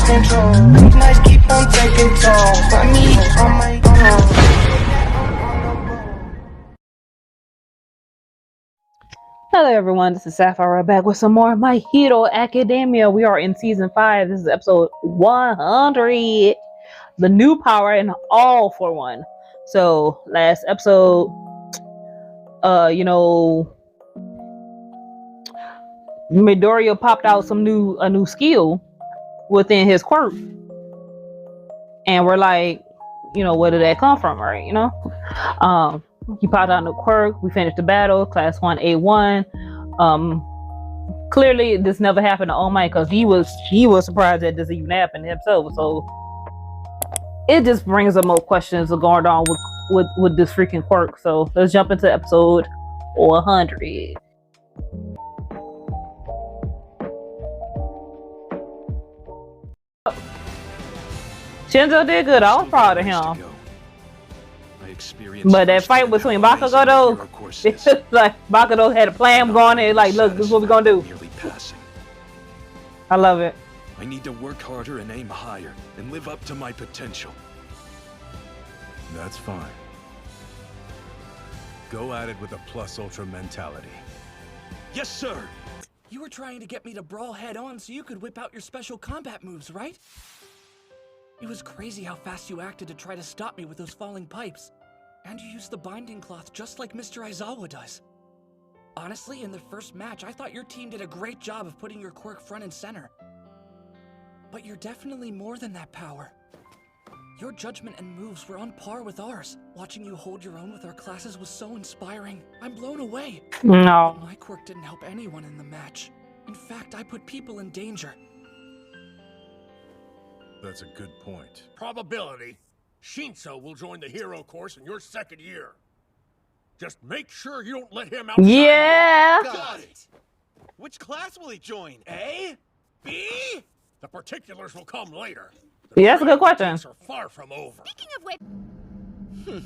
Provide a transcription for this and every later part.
lost control. These nights keep on taking tolls. Find me on my own. Hello everyone, this is Sapphire back with some more My Hero Academia. We are in season 5. This is episode 100. The new power and all for one. So last episode, Midoriya popped out a new skill within his quirk. And we're like, where did that come from, right? He popped out a new quirk. We finished the battle, class 1A1. Clearly this never happened to All Might because he was surprised that this even happened himself. So it just brings up more questions going on with this freaking quirk. So let's jump into episode 100. Shinzo did good. I was proud of him. But that fight between Bakugo though, it's just like Bakugo had a plan going and like, look, this is what we're gonna do. I love it. I need to work harder and aim higher and live up to my potential. That's fine. Go at it with a plus ultra mentality. Yes, sir! You were trying to get me to brawl head on so you could whip out your special combat moves, right? It was crazy how fast you acted to try to stop me with those falling pipes. And you used the binding cloth just like Mr. Aizawa does. Honestly, in the first match, I thought your team did a great job of putting your quirk front and center. But you're definitely more than that power. Your judgment and moves were on par with ours. Watching you hold your own with our classes was so inspiring. I'm blown away. No. But my quirk didn't help anyone in the match. In fact, I put people in danger. That's a good point. Probability. Shinso will join the hero course in your second year. Just make sure you don't let him out. Yeah. Got it. Which class will he join? A? B? The particulars will come later. Yeah, that's a good question. Are far from over. Speaking of which,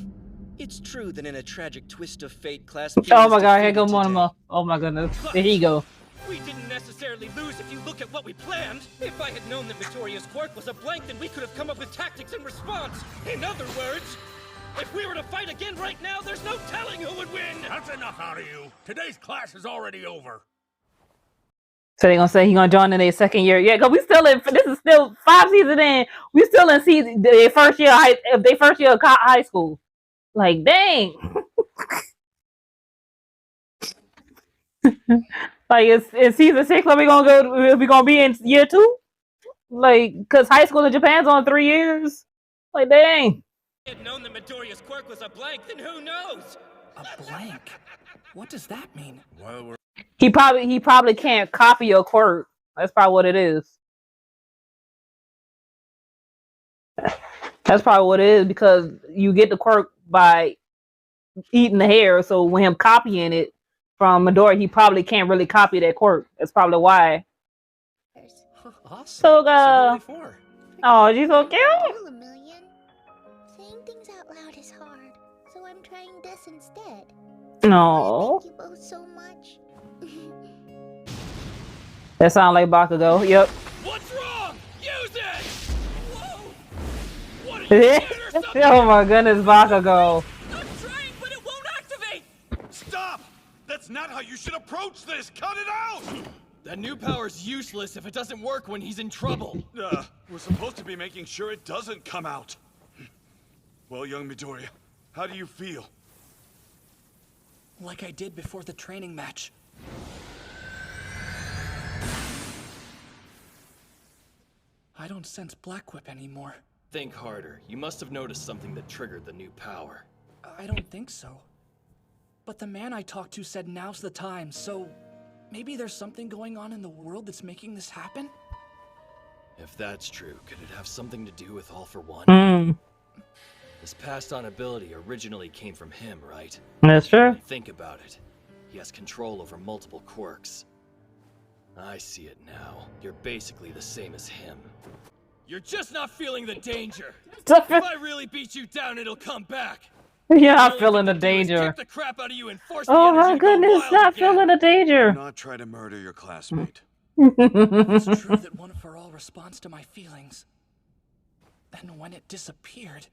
It's true that in a tragic twist of fate, Class Oh P my was god, here defeated goes one today. more. Oh my goodness. There he go. We didn't necessarily lose if you look at what we planned. If I had known that Midoriya's quirk was a blank, then we could have come up with tactics in response. In other words, if we were to fight again right now, there's no telling who would win. That's enough out of you. Today's class is already over. So they're gonna say he's gonna join in their second year. Yeah, because we still in. This is still 5 seasons in. We still in season their first year of high school. Like dang. Like it's in season 6. Are we gonna be in year 2? Like, cause high school in Japan's on 3 years. Like dang. If I had known that Midoriya's quirk was a blank, then who knows? A blank? What does that mean? While we're He probably can't copy your quirk. That's probably what it is. That's probably what it is because you get the quirk by eating the hair. So when him copying it from Midoriya, he probably can't really copy that quirk. That's probably why. Awesome. So, So who are they for? oh, she's so cute. rule a million. Saying things out loud is hard, so I'm trying this instead. No, Thank you both so much. that sounds like Bakugo. Yep. What's wrong? Use it! Whoa! What are you scared or something? Oh my goodness, Bakugo. I'm trying, but it won't activate! Stop! That's not how you should approach this! Cut it out! That new power's useless if it doesn't work when he's in trouble. We're supposed to be making sure it doesn't come out. Well, young Midoriya, how do you feel? Like I did before the training match. I don't sense Black Whip anymore. Think harder. You must have noticed something that triggered the new power. I don't think so. But the man I talked to said now's the time, so maybe there's something going on in the world that's making this happen? If that's true, could it have something to do with All for One? This passed on ability originally came from him, right? That's true. Think about it. He has control over multiple quirks. I see it now. You're basically the same as him. You're just not feeling the danger. If I really beat you down, it'll come back. You're not All feeling I the have to do is danger. kick the crap out of you and force Oh the my energy to go goodness, wild not again. feeling the danger. Do not try to murder your classmate. It's true that One for All responds to my feelings. Then when it disappeared...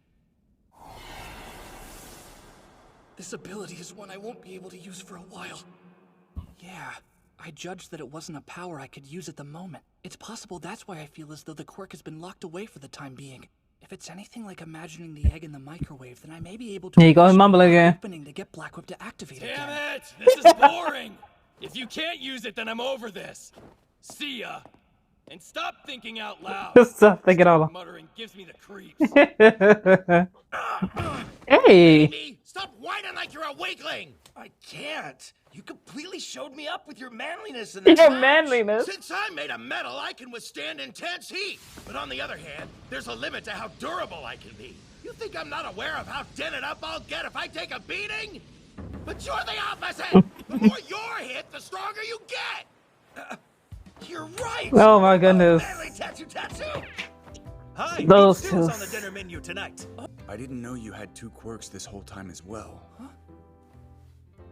This ability is one I won't be able to use for a while. Yeah, I judged that it wasn't a power I could use at the moment. It's possible that's why I feel as though the quirk has been locked away for the time being. If it's anything like imagining the egg in the microwave, then I may be able to... There you go, mumbling again. ...opening to get Black Whip to activate Damn again. it! This is boring! If you can't use it, then I'm over this. See ya. And stop thinking out loud. Stop thinking out loud. Muttering gives me the creeps. Hey. Baby, stop whining like you're a weakling! I can't. You completely showed me up with your manliness in that Your match. manliness. Since I'm made of metal, I can withstand intense heat. But on the other hand, there's a limit to how durable I can be. You think I'm not aware of how dented up I'll get if I take a beating? But you're the opposite! The more you're hit, the stronger you get! You're right. Oh my goodness. Manly tattoo. Hi, Those beef stew's two. on the dinner menu tonight. I didn't know you had two quirks this whole time as well. Huh?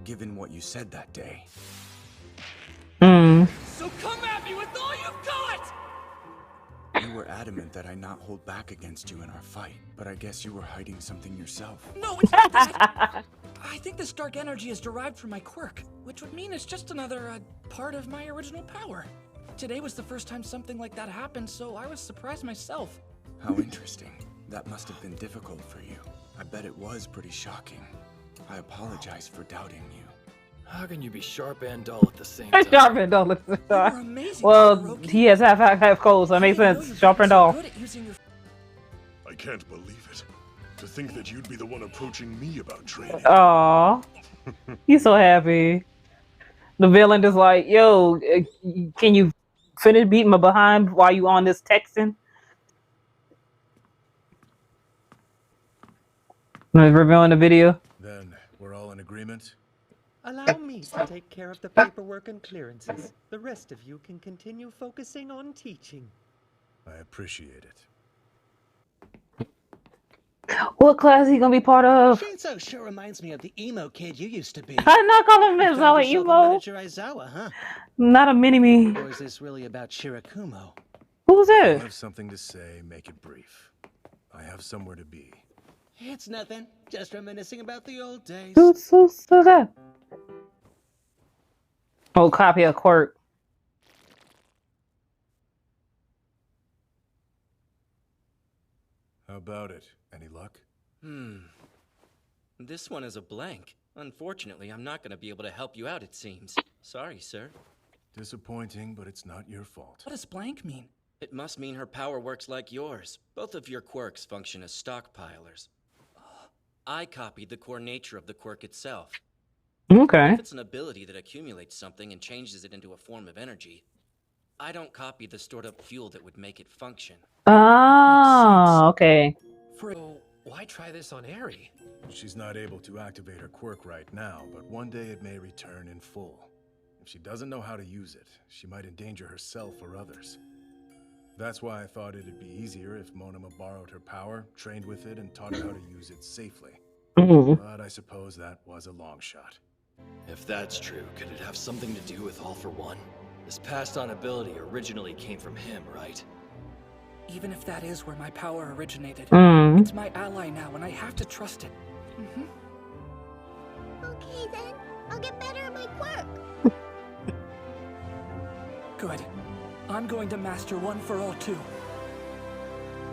Given what you said that day. So come at me with all you've got! You were adamant that I not hold back against you in our fight, but I guess you were hiding something yourself. No, it's not that. I think this dark energy is derived from my quirk, which would mean it's just another part of my original power. Today was the first time something like that happened, so I was surprised myself. How interesting. That must have been difficult for you. I bet it was pretty shocking. I apologize for doubting you. How can you be sharp and dull at the same time? Sharp and dull. You were amazing, Well, Todoroki. he has half cold, so that makes I didn't know sense. you Sharp were and so dull. good at using your... I can't believe it. To think that you'd be the one approaching me about training. Aw. He's so happy. The villain is like, yo, can you finish beating my behind while you on this texting? Reviewing the video. Then, we're all in agreement? Allow me to take care of the paperwork and clearances. The rest of you can continue focusing on teaching. I appreciate it. What class he gonna be part of? Shinso sure reminds me of the emo kid you used to be. I'm not calling him Mizawa Found yourself a emo. miniature Aizawa, huh? Not a mini me. Or is this really about Shirakumo? Who's I that? have something to say, make it brief. I have somewhere to be. It's nothing. Just reminiscing about the old days. Who's that? Oh, copy a quirk. How about it? Any luck? This one is a blank. Unfortunately, I'm not going to be able to help you out, it seems. Sorry, sir. Disappointing, but it's not your fault. What does blank mean? It must mean her power works like yours. Both of your quirks function as stockpilers. I copied the core nature of the quirk itself. Okay. If it's an ability that accumulates something and changes it into a form of energy, I don't copy the stored up fuel that would make it function. Oh, okay. So, why try this on Eri? She's not able to activate her quirk right now, but one day it may return in full. If she doesn't know how to use it, she might endanger herself or others. That's why I thought it'd be easier if Monoma borrowed her power, trained with it, and taught her how to use it safely. But I suppose that was a long shot. If that's true, could it have something to do with All for One? This passed on ability originally came from him, right? Even if that is where my power originated, Mm. it's my ally now, and I have to trust it. Okay then, I'll get better at my quirk. Good. I'm going to master One for All too.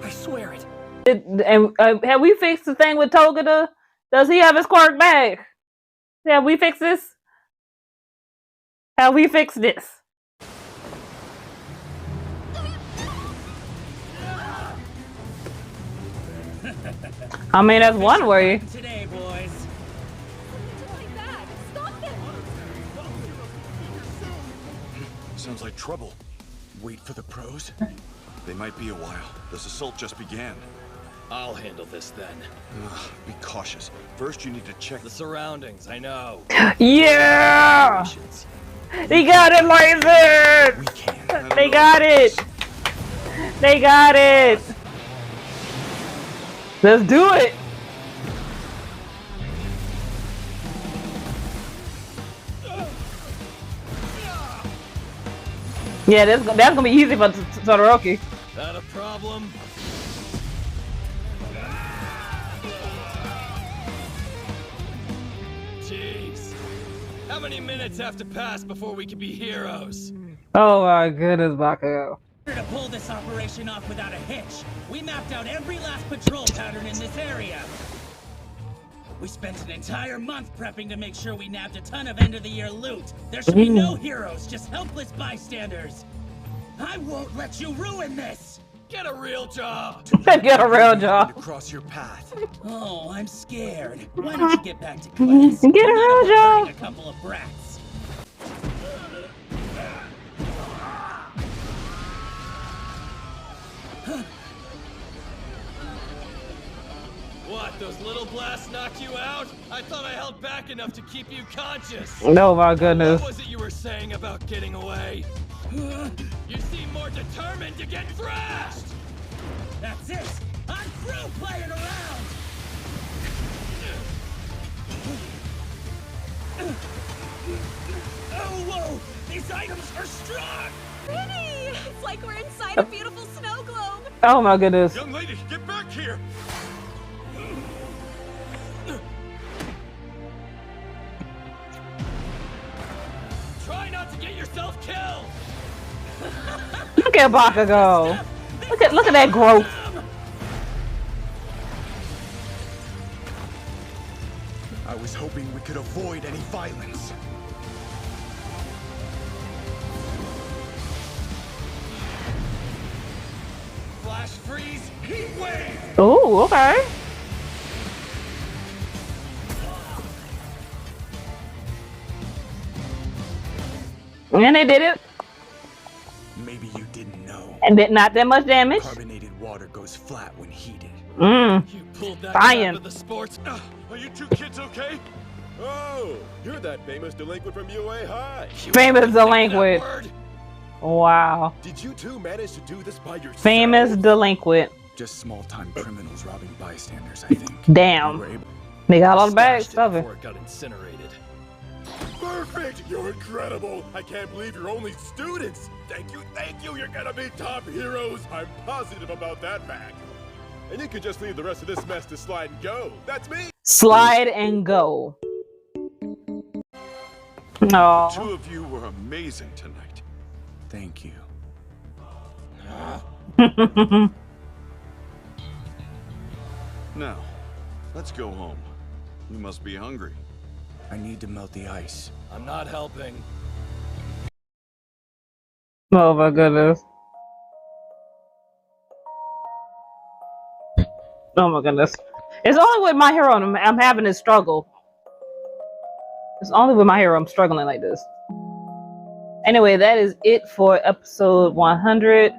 I swear it. And have we fixed the thing with Togeda? Does he have his quirk back? Have we fixed this? Have we fixed this? I mean, that's one way. Today, boys. Sounds like trouble. Wait for the pros? They might be a while. This assault just began. I'll handle this then. Be cautious. First, you need to check The surroundings, I know. Yeah! They got it, laser! We can. They got it! They got it! Let's do it! Yeah, that's gonna be easy for Todoroki. That a problem? Jeez. How many minutes have to pass before we can be heroes? Oh my goodness, Bakugo. To pull this operation off without a hitch, we mapped out every last patrol pattern in this area. We spent an entire month prepping to make sure we nabbed a ton of end-of-the-year loot. There should be no heroes, just helpless bystanders. I won't let you ruin this! Get a real job! Get a real job. Cross your path. Oh, I'm scared. Why don't you get back to class? Get a real job. A couple of brats. What, those little blasts knock you out? I thought I held back enough to keep you conscious. Oh my goodness. What was it you were saying about getting away? You seem more determined to get thrashed! That's it! I'm through playing around! Oh, whoa! These items are strong! Pretty! It's like we're inside a beautiful snow globe! Oh my goodness. Young lady, get back here! Try not to get yourself killed! Look at Bakugo. Look at that growth. I was hoping we could avoid any violence. Flash freeze, heat wave! Oh, okay. And they did it. Maybe you didn't know. And did not that much damage. Carbonated water goes flat when heated. You pulled that Fine. out of the sports. Are you two kids okay? Oh, you're that famous delinquent from UA High. Famous delinquent. Wow. Did you two manage to do this by yourself? Famous delinquent. Just small-time criminals robbing bystanders, I think. Damn. They got all the bags covered. Before it got incinerated. Perfect! You're incredible! I can't believe you're only students! Thank you! You're gonna be top heroes! I'm positive about that fact. And you can just leave the rest of this mess to slide and go. That's me! Slide and go. No. The two of you were amazing tonight. Thank you. Now, let's go home. You must be hungry. I need to melt the ice. I'm not helping. Oh my goodness. Oh my goodness. It's only with My Hero I'm having this struggle. It's only with My Hero I'm struggling like this. Anyway, that is it for episode 100.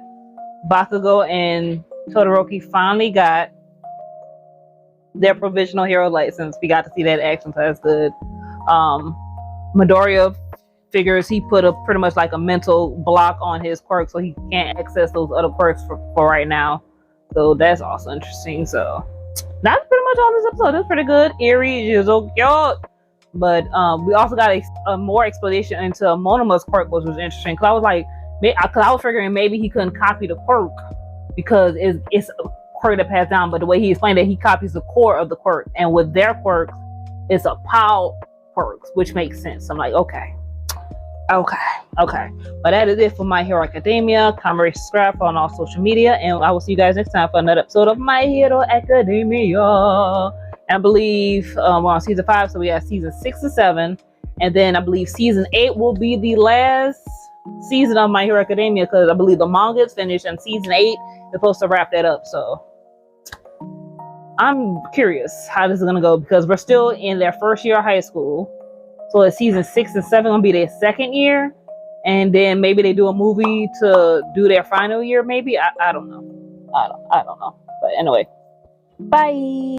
Bakugo and Todoroki finally got their provisional hero license. We got to see that action, so that's good. Midoriya figures he put a pretty much like a mental block on his quirk, so he can't access those other quirks for right now. So that's also interesting. So that's pretty much all this episode. It's pretty good. Eerie, just so cute. But we also got a more explanation into Monoma's quirk, which was interesting. Cause I was like, I was figuring maybe he couldn't copy the quirk because it's a quirk that passed down. But the way he explained it, he copies the core of the quirk, and with their quirks, it's a POW quirks, which makes sense. I'm like, okay. But that is it for My Hero Academia. Comment, subscribe on all social media, and I will see you guys next time for another episode of My Hero Academia. And I believe we're on season 5, so we have season 6 and 7, and then I believe season 8 will be the last season of My Hero Academia, because I believe the manga is finished and season 8 is supposed to wrap that up. So I'm curious how this is gonna go, because we're still in their first year of high school. So is season 6 and 7 gonna be their second year, and then maybe they do a movie to do their final year? Maybe I don't know. I don't know. But anyway, bye.